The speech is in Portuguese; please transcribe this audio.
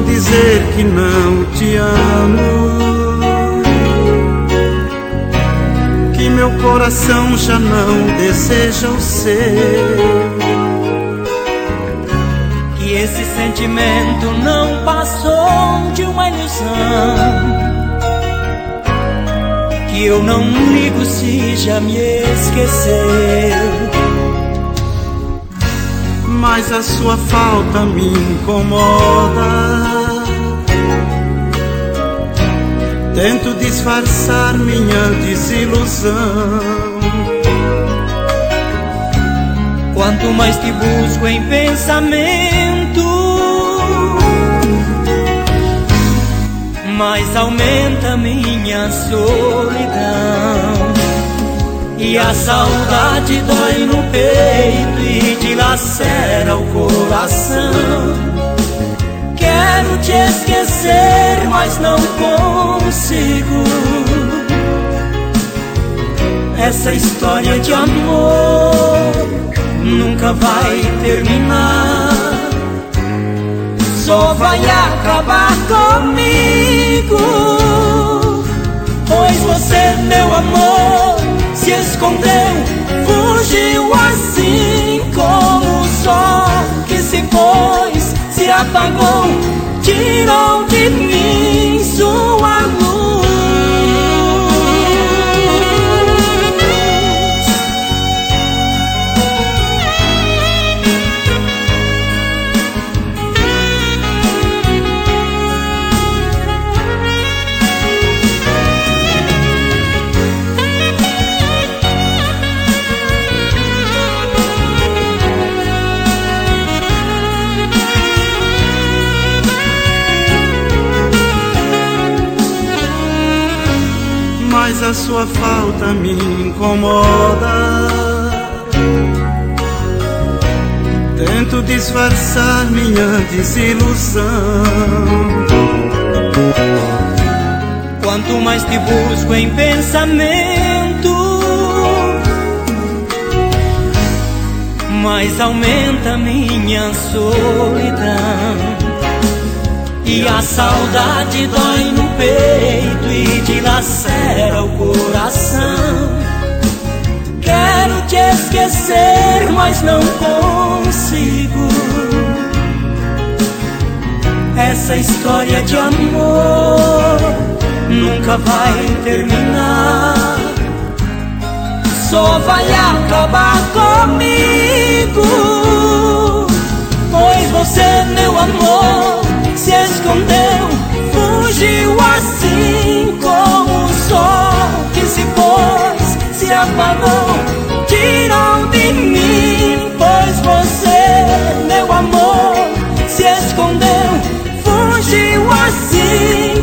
dizer que não te amo, que meu coração já não deseja o seu, que esse sentimento não passou de uma ilusão, que eu não ligo se já me esqueceu. Mas a sua falta me incomoda. Tento disfarçar minha desilusão. Quanto mais te busco em pensamento, mais aumenta minha solidão. E a saudade dói no peito e dilacera o coração. Quero te esquecer, mas não consigo. Essa história de amor nunca vai terminar, só vai acabar comigo. Pois você, meu amor, se escondeu, fugiu assim como o sol que se pôs, se apagou, tirou de mim sua luz. Mas a sua falta me incomoda. Tento disfarçar minha desilusão. Quanto mais te busco em pensamento, mais aumenta minha solidão. E a saudade dói no peito e dilacera o coração. Quero te esquecer, mas não consigo. Essa história de amor nunca vai terminar, só vai acabar comigo. Pois você, meu amor, se escondeu, fugiu assim como o sol que se pôs, se apagou, tirou de mim. Pois você, meu amor, se escondeu, fugiu assim